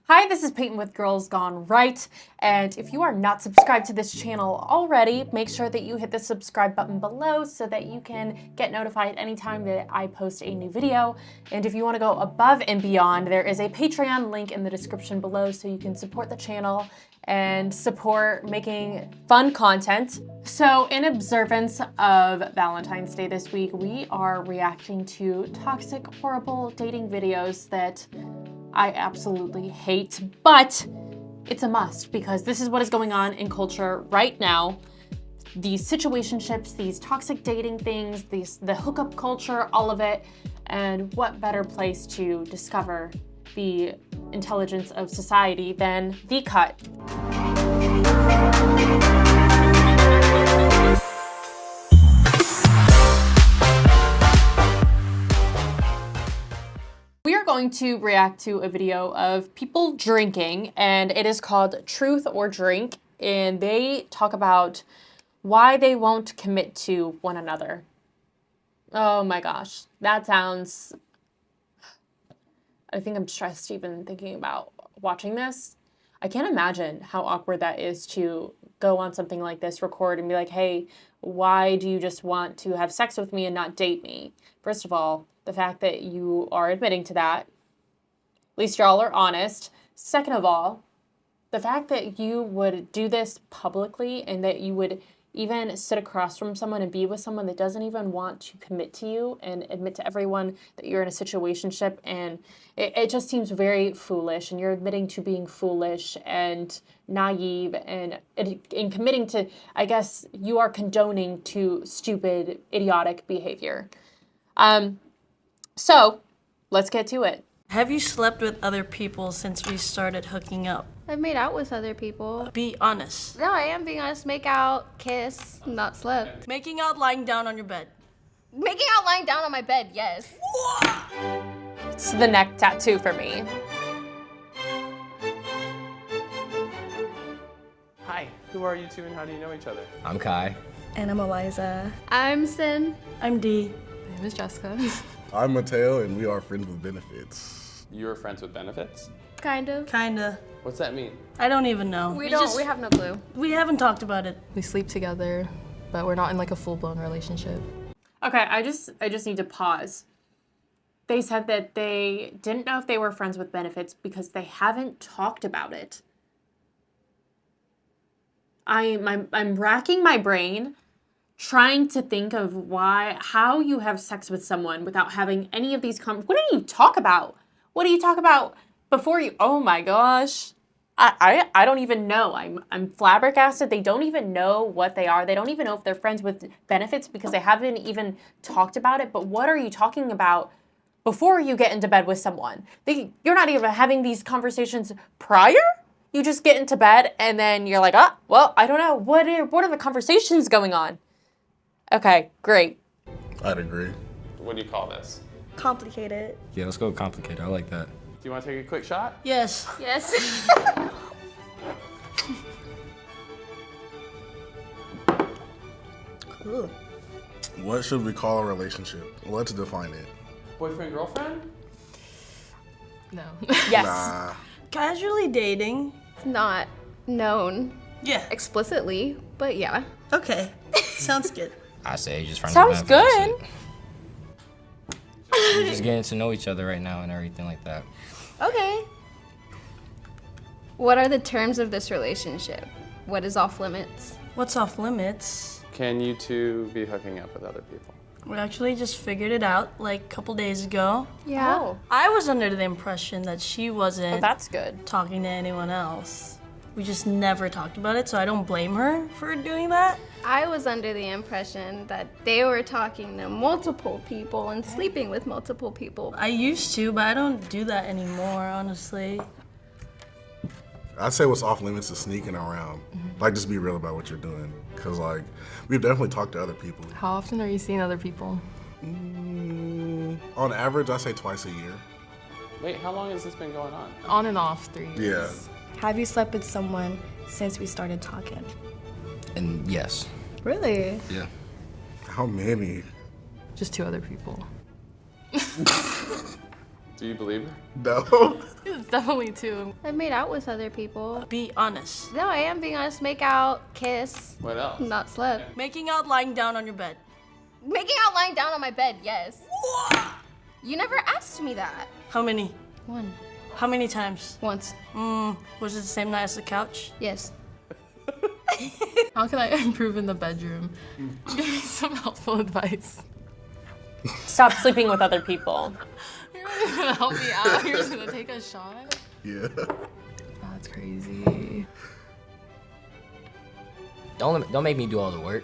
Hi, this is Peyton with Girls Gone Right, and if you are not subscribed to this channel already, make sure that you hit the subscribe button below so that you can get notified anytime that I post a new video. And if you want to go above and beyond, there is a Patreon link in the description below so you can support the channel and support making fun content. So in observance of Valentine's Day this week, we are reacting to toxic, horrible dating videos that I absolutely hate, but it's a must because this is what is going on in culture right now. These situationships, these toxic dating things, the hookup culture, all of it. And what better place to discover the intelligence of society than The Cut? We are going to react to a video of people drinking, and it is called Truth or Drink, and they talk about why they won't commit to one another. Oh my gosh, that sounds... I think I'm stressed even thinking about watching this. I can't imagine how awkward that is to go on something like this, record, and be like, hey, why do you just want to have sex with me and not date me? First of all, the fact that you are admitting to that, at least y'all are honest. Second of all, the fact that you would do this publicly and that you would even sit across from someone and be with someone that doesn't even want to commit to you and admit to everyone that you're in a situationship, and it just seems very foolish, and you're admitting to being foolish and naive and committing to, I guess, you are condoning to stupid, idiotic behavior. So, let's get to it. Have you slept with other people since we started hooking up? I've made out with other people. Be honest. No, I am being honest. Make out, kiss, not slept. Making out lying down on your bed. Making out lying down on my bed, yes. It's the neck tattoo for me. Hi, who are you two and how do you know each other? I'm Kai. And I'm Eliza. I'm Sin. I'm D. My name is Jessica. I'm Mateo, and we are friends with benefits. You're friends with benefits? Kind of. Kinda. What's that mean? I don't even know. We have no clue. We haven't talked about it. We sleep together, but we're not in like a full-blown relationship. Okay, I just need to pause. They said that they didn't know if they were friends with benefits because they haven't talked about it. I'm racking my brain trying to think of how you have sex with someone without having any of these what do you talk about? What do you talk about before you? Oh my gosh. I don't even know. I'm flabbergasted. They don't even know what they are. They don't even know if they're friends with benefits because they haven't even talked about it. But what are you talking about before you get into bed with someone? You're not even having these conversations prior? You just get into bed and then you're like, well, I don't know. What are the conversations going on? Okay, great. I'd agree. What do you call this? Complicated. Yeah, let's go complicated. I like that. Do you want to take a quick shot? Yes. Yes. Ooh. What should we call a relationship? Let's define it. Boyfriend, girlfriend? No. Yes. Nah. Casually dating. It's not known Yeah. explicitly, but yeah. Okay. Sounds good. I say just friends. Sounds with benefits. good. We're just getting to know each other right now and everything like that. Okay. What are the terms of this relationship? What is off limits? What's off limits? Can you two be hooking up with other people? We actually just figured it out like a couple days ago. Yeah. Oh, I was under the impression that she wasn't that's good. talking to anyone else. We just never talked about it, so I don't blame her for doing that. I was under the impression that they were talking to multiple people and sleeping with multiple people. I used to, but I don't do that anymore, honestly. I'd say what's off limits is sneaking around. Like, just be real about what you're doing. Because, like, we've definitely talked to other people. How often are you seeing other people? On average, I say twice a year. Wait, how long has this been going on? On and off 3 years. Yeah. Have you slept with someone since we started talking? And yes. Really? Yeah. How many? Just 2 other people. Do you believe her? No. It's definitely 2. I've made out with other people. Be honest. No, I am being honest. Make out, kiss, What else? not slept. Making out lying down on your bed. Making out lying down on my bed, yes. You never asked me that. How many? 1. How many times? Once. Was it the same night as the couch? Yes. How can I improve in the bedroom? Give me some helpful advice. Stop sleeping with other people. You're not gonna help me out. You're just gonna take a shot. Yeah. Oh, that's crazy. Don't make me do all the work.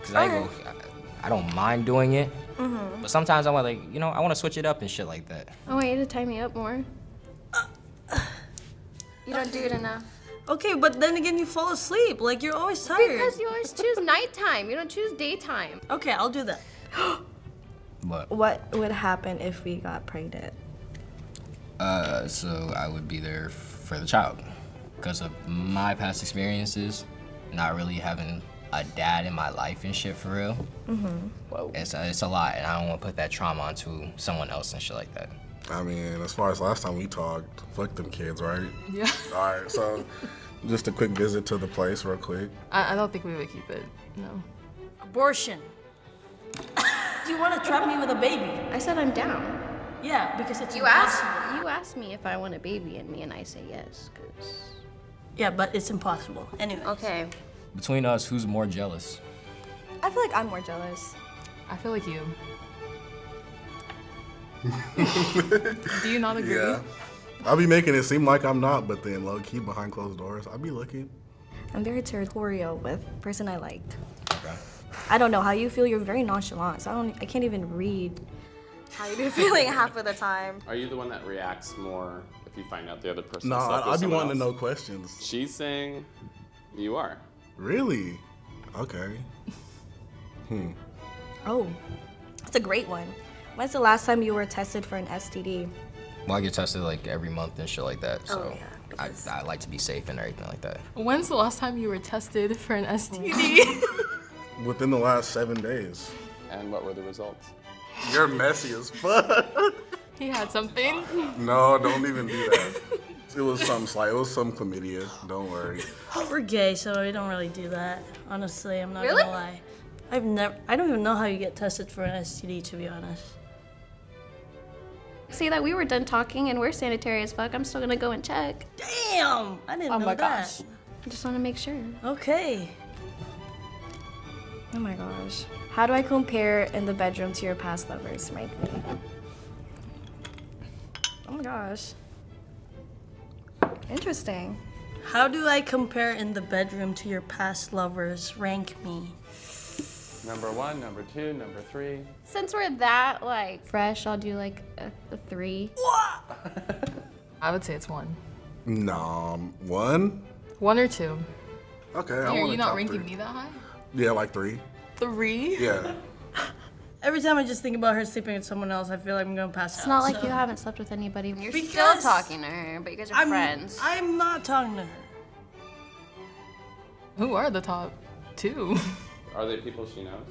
Cause I don't mind doing it. But sometimes I'm like, you know, I want to switch it up and shit like that. I want you to tie me up more. You don't do it enough. Okay, but then again, you fall asleep. Like, you're always tired. Because you always choose nighttime. You don't choose daytime. Okay, I'll do that. But What would happen if we got pregnant? so I would be there for the child because of my past experiences, not really having a dad in my life and shit for real. Whoa. It's a lot, and I don't want to put that trauma onto someone else and shit like that. I mean, as far as last time we talked, fuck them kids, right? Yeah. All right, so just a quick visit to the place real quick. I don't think we would keep it. No. Abortion. Do you want to trap me with a baby? I said I'm down. Yeah, because it's You asked me if I want a baby in me, and I say yes. Cause Yeah, but it's impossible. Anyway. okay. Between us, who's more jealous? I feel like I'm more jealous. I feel like you. Do you not agree? Yeah. I'll be making it seem like I'm not, but then low key behind closed doors, I'll be looking. I'm very territorial with the person I liked. Okay. I don't know how you feel. You're very nonchalant, so I can't even read how you're feeling half of the time. Are you the one that reacts more if you find out the other person? No, slept with I'd be someone wanting to else? know questions. She's saying you are. Really? Okay. Oh, that's a great one. When's the last time you were tested for an STD? Well, I get tested like every month and shit like that, so yeah, I like to be safe and everything like that. When's the last time you were tested for an STD? Within the last 7 days. And what were the results? You're messy as fuck. He had something. No, don't even do that. It was some slight. It was some chlamydia. Don't worry. We're gay, so we don't really do that. Honestly, I'm not Really? gonna lie. I don't even know how you get tested for an STD, to be honest. See that we were done talking and we're sanitary as fuck. I'm still gonna go and check. Damn! I didn't Oh know my that. gosh. I just want to make sure. Okay. Oh my gosh. How do I compare in the bedroom to your past lovers? Rank me. Oh my gosh. Interesting. How do I compare in the bedroom to your past lovers? Rank me. Number 1, number 2, number 3. Since we're that like fresh, I'll do like a 3. I would say it's 1. No, 1? 1 or 2. Okay, I Are want you a not top ranking 3. me that high? Yeah, like 3. 3? Yeah. Every time I just think about her sleeping with someone else, I feel like I'm gonna pass out. It's not like so- you haven't slept with anybody. You're still Because talking to her, but you guys are friends. I'm not talking to her. Who are the top 2? Are they people she knows?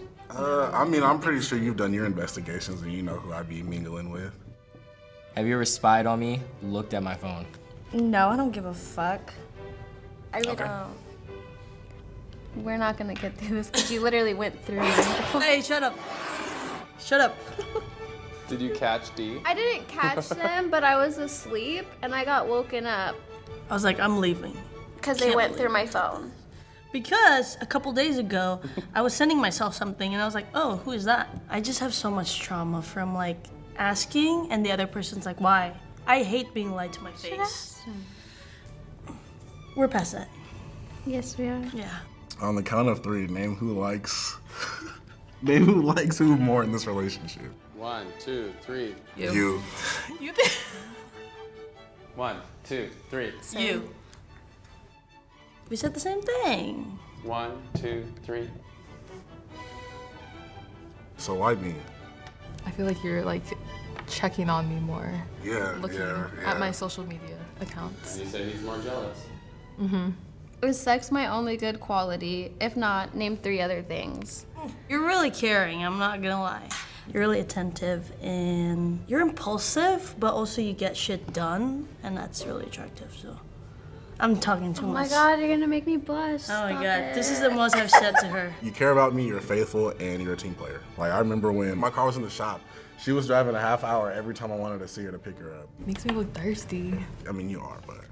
I mean, I'm pretty sure you've done your investigations and you know who I'd be mingling with. Have you ever spied on me? Looked at my phone? No, I don't give a fuck. I really Okay. don't. We're not gonna get through this because you literally went through. Hey, shut up. Shut up. Did you catch D? I didn't catch them, but I was asleep and I got woken up I was like, I'm leaving. because they Can't went believe through my phone. Because a couple days ago, I was sending myself something and I was like, oh, who is that? I just have so much trauma from like asking and the other person's like, why? I hate being lied to my face. We're past that. Yes, we are. Yeah. On the count of 3, name who likes who more in this relationship. 1, 2, 3. You. You think? 1, 2, 3. You. We said the same thing. 1, 2, 3. So why me? I feel like you're like checking on me more. Yeah, Looking yeah. at my social media accounts. And you say he's more jealous. Is sex my only good quality? If not, name 3 other things. You're really caring, I'm not gonna lie. You're really attentive and you're impulsive, but also you get shit done, and that's really attractive, so. I'm talking too Oh my much. god, you're gonna make me blush. Oh my Stop god, it. this is the most I've said to her. You care about me, you're faithful, and you're a team player. Like, I remember when my car was in the shop, she was driving a half hour every time I wanted to see her to pick her up. Makes me look thirsty. I mean, you are, but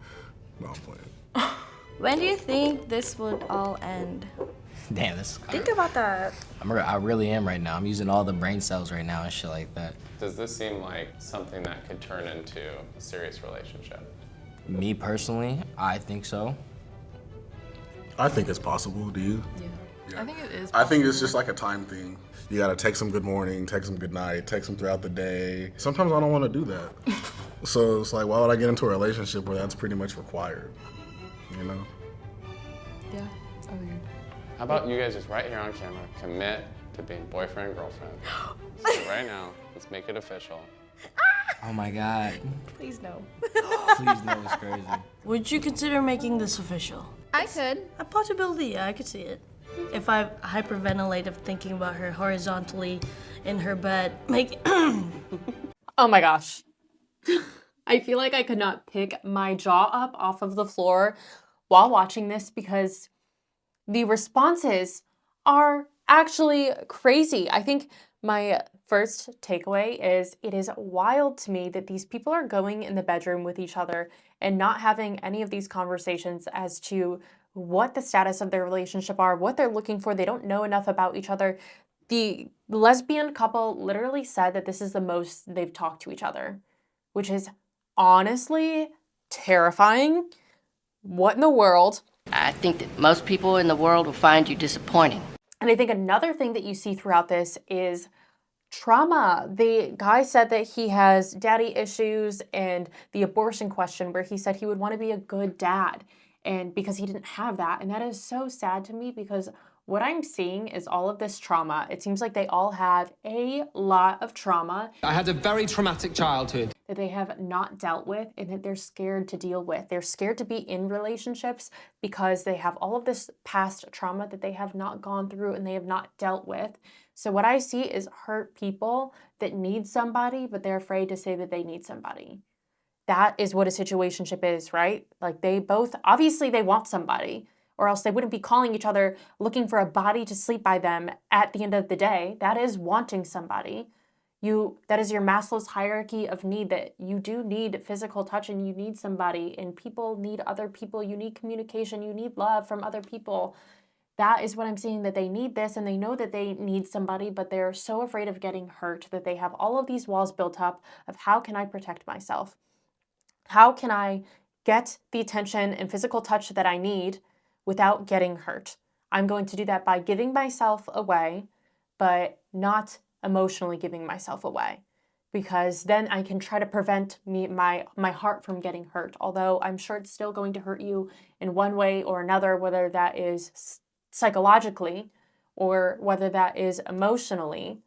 no, I'm playing. When do you think this would all end? Damn, this is Think about that. I really am right now. I'm using all the brain cells right now and shit like that. Does this seem like something that could turn into a serious relationship? Me personally, I think so. I think it's possible, do you? Yeah. I think it is. I think it's possible. just like a time thing. You gotta text them good morning, text them good night, text them throughout the day. Sometimes I don't wanna do that. So it's like, why would I get into a relationship where that's pretty much required, you know? Yeah. Oh, yeah. How about you guys just right here on camera commit to being boyfriend and girlfriend? So right now, let's make it official. Oh my god. Please no. Please no, it's crazy. Would you consider making this official? I could. A possibility, yeah, I could see it. If I hyperventilate of thinking about her horizontally in her bed, like, Oh my gosh. I feel like I could not pick my jaw up off of the floor while watching this because the responses are actually crazy. I think my first takeaway is it is wild to me that these people are going in the bedroom with each other and not having any of these conversations as to what the status of their relationship are, what they're looking for. They don't know enough about each other. The lesbian couple literally said that this is the most they've talked to each other, which is honestly terrifying. What in the world? I think that most people in the world will find you disappointing. And I think another thing that you see throughout this is trauma. The guy said that he has daddy issues and the abortion question where he said he would want to be a good dad and because he didn't have that. And that is so sad to me because what I'm seeing is all of this trauma. It seems like they all have a lot of trauma. I had a very traumatic childhood. That they have not dealt with and that they're scared to deal with. They're scared to be in relationships because they have all of this past trauma that they have not gone through and they have not dealt with. So what I see is hurt people that need somebody, but they're afraid to say that they need somebody. That is what a situationship is, right? Like they both, obviously they want somebody, or else they wouldn't be calling each other looking for a body to sleep by them at the end of the day. That is wanting somebody. That is your Maslow's hierarchy of need, that you do need physical touch and you need somebody, and people need other people. You need communication, you need love from other people. That is what I'm seeing, that they need this and they know that they need somebody, but they're so afraid of getting hurt that they have all of these walls built up of how can I protect myself? How can I get the attention and physical touch that I need without getting hurt? I'm going to do that by giving myself away, but not emotionally giving myself away, because then I can try to prevent my heart from getting hurt. Although I'm sure it's still going to hurt you in one way or another, whether that is psychologically or whether that is emotionally.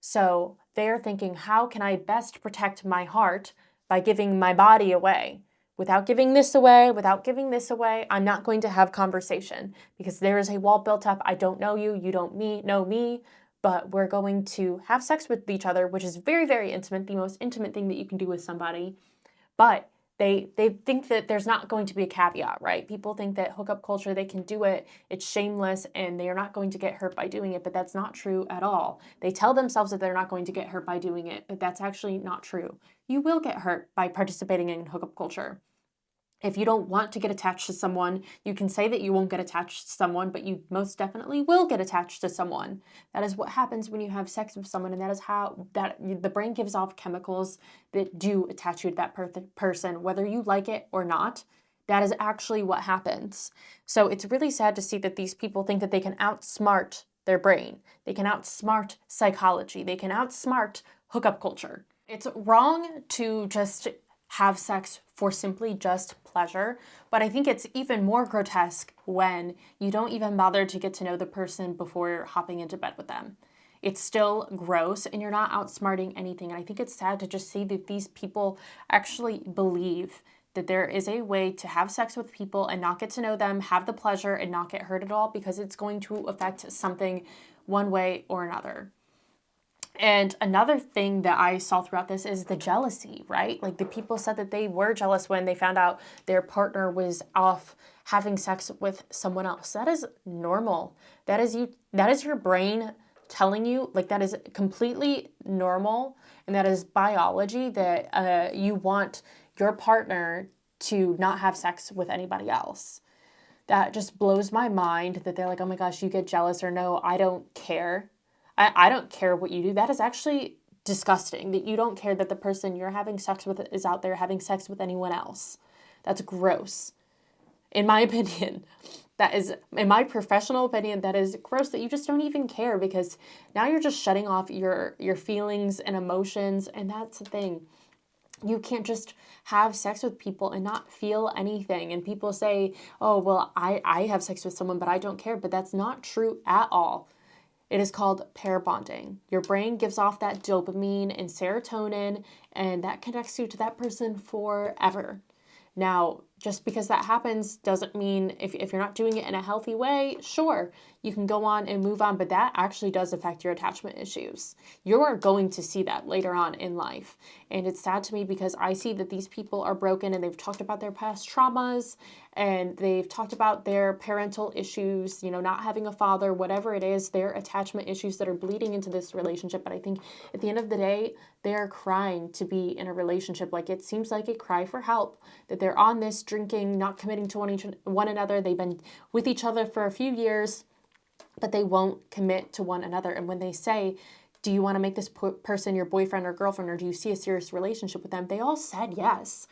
So they're thinking, how can I best protect my heart by giving my body away? Without giving this away, I'm not going to have conversation because there is a wall built up. I don't know you, you don't know me, but we're going to have sex with each other, which is very, very intimate, the most intimate thing that you can do with somebody. But they think that there's not going to be a caveat, right? People think that hookup culture, they can do it, it's shameless, and they are not going to get hurt by doing it, but that's not true at all. They tell themselves that they're not going to get hurt by doing it, but that's actually not true. You will get hurt by participating in hookup culture. If you don't want to get attached to someone, you can say that you won't get attached to someone, but you most definitely will get attached to someone. That is what happens when you have sex with someone, and that is how the brain gives off chemicals that do attach you to that person, whether you like it or not. That is actually what happens. So it's really sad to see that these people think that they can outsmart their brain. They can outsmart psychology. They can outsmart hookup culture. It's wrong to just have sex for simply just pleasure, but I think it's even more grotesque when you don't even bother to get to know the person before hopping into bed with them. It's still gross and you're not outsmarting anything. And I think it's sad to just see that these people actually believe that there is a way to have sex with people and not get to know them, have the pleasure and not get hurt at all because it's going to affect something one way or another. And another thing that I saw throughout this is the jealousy, right? Like the people said that they were jealous when they found out their partner was off having sex with someone else. That is normal. That is your brain telling you, like, that is completely normal, and that is biology, that you want your partner to not have sex with anybody else. That just blows my mind that they're like, oh my gosh, you get jealous, or no, I don't care. I don't care what you do. That is actually disgusting, that you don't care that the person you're having sex with is out there having sex with anyone else. That's gross. In my opinion, that is, in my professional opinion, that is gross, that you just don't even care, because now you're just shutting off your feelings and emotions. And that's the thing. You can't just have sex with people and not feel anything. And people say, oh, well, I have sex with someone, but I don't care. But that's not true at all. It is called pair bonding. Your brain gives off that dopamine and serotonin, and that connects you to that person forever. Now, just because that happens doesn't mean if you're not doing it in a healthy way, sure, you can go on and move on, but that actually does affect your attachment issues. You're going to see that later on in life. And it's sad to me because I see that these people are broken, and they've talked about their past traumas, and they've talked about their parental issues, not having a father, whatever it is, their attachment issues that are bleeding into this relationship. But I think at the end of the day, they're crying to be in a relationship. Like, it seems like a cry for help, that they're on this drinking, not committing to one another. They've been with each other for a few years, but they won't commit to one another. And when they say, do you want to make this person your boyfriend or girlfriend, or do you see a serious relationship with them? They all said yes.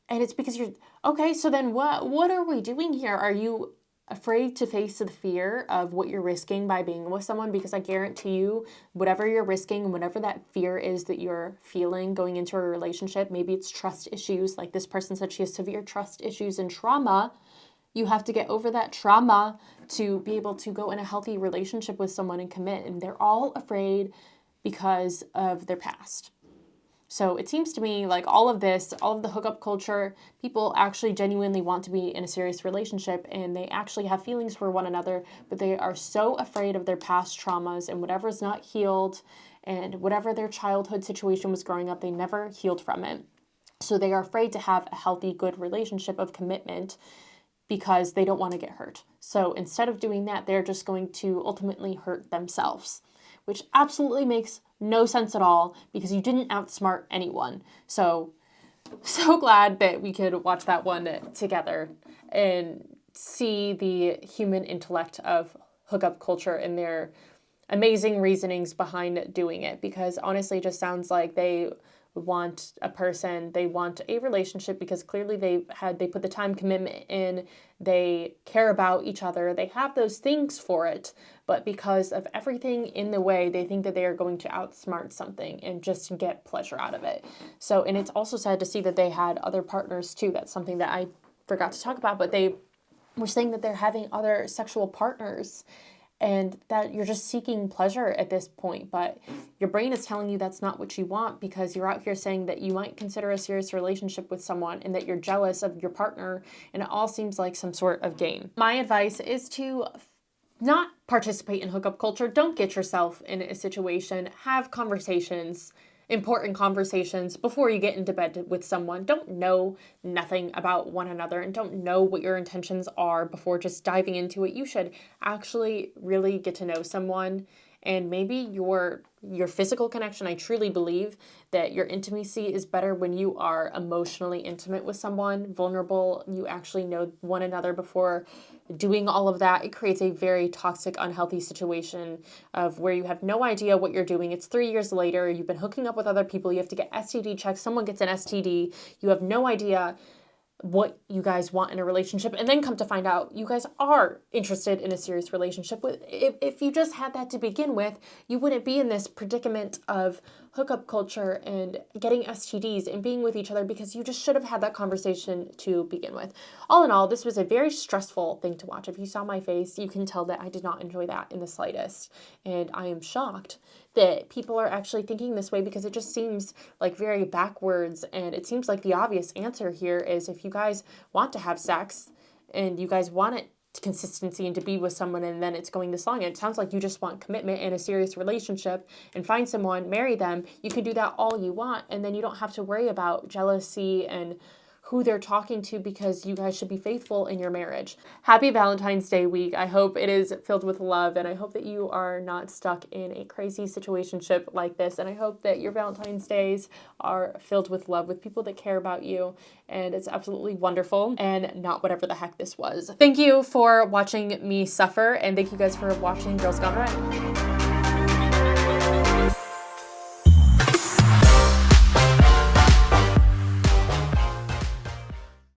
And it's because okay, so then what are we doing here? Are you afraid to face the fear of what you're risking by being with someone? Because I guarantee you, whatever you're risking and whatever that fear is that you're feeling going into a relationship, maybe it's trust issues. Like this person said, she has severe trust issues and trauma. You have to get over that trauma to be able to go in a healthy relationship with someone and commit. And they're all afraid because of their past. So it seems to me like all of the hookup culture, people actually genuinely want to be in a serious relationship, and they actually have feelings for one another, but they are so afraid of their past traumas and whatever's not healed, and whatever their childhood situation was growing up, they never healed from it. So they are afraid to have a healthy, good relationship of commitment because they don't want to get hurt. So instead of doing that, they're just going to ultimately hurt themselves, which absolutely makes no sense at all, because you didn't outsmart anyone. So glad that we could watch that one together and see the human intellect of hookup culture and their amazing reasonings behind doing it, because honestly, it just sounds like they want a person, they want a relationship because clearly they put the time commitment in, they care about each other, they have those things for it, but because of everything in the way, they think that they are going to outsmart something and just get pleasure out of it. So, and it's also sad to see that they had other partners too. That's something that I forgot to talk about, but they were saying that they're having other sexual partners, and that you're just seeking pleasure at this point, but your brain is telling you that's not what you want, because you're out here saying that you might consider a serious relationship with someone and that you're jealous of your partner, and it all seems like some sort of game. My advice is to not participate in hookup culture. Don't get yourself in a situation. Have conversations, important conversations, before you get into bed with someone. Don't know nothing about one another and don't know what your intentions are before just diving into it. You should actually really get to know someone, and maybe your physical connection. I truly believe that your intimacy is better when you are emotionally intimate with someone, vulnerable. You actually know one another before doing all of that. It creates a very toxic, unhealthy situation of where you have no idea what you're doing. It's 3 years later, you've been hooking up with other people, you have to get STD checks, someone gets an STD, you have no idea what you guys want in a relationship, and then come to find out you guys are interested in a serious relationship. If you just had that to begin with, you wouldn't be in this predicament of hookup culture and getting STDs and being with each other, because you just should have had that conversation to begin with. All in all, this was a very stressful thing to watch. If you saw my face, you can tell that I did not enjoy that in the slightest, and I am shocked that people are actually thinking this way, because it just seems like very backwards, and it seems like the obvious answer here is if you guys want to have sex and you guys want it consistency and to be with someone, and then it's going this long. It sounds like you just want commitment in a serious relationship and find someone, marry them. You can do that all you want, and then you don't have to worry about jealousy and who they're talking to, because you guys should be faithful in your marriage. Happy Valentine's Day week. I hope it is filled with love, and I hope that you are not stuck in a crazy situationship like this, and I hope that your Valentine's Days are filled with love, with people that care about you, and it's absolutely wonderful, and not whatever the heck this was. Thank you for watching me suffer, and thank you guys for watching Girls Gone Right.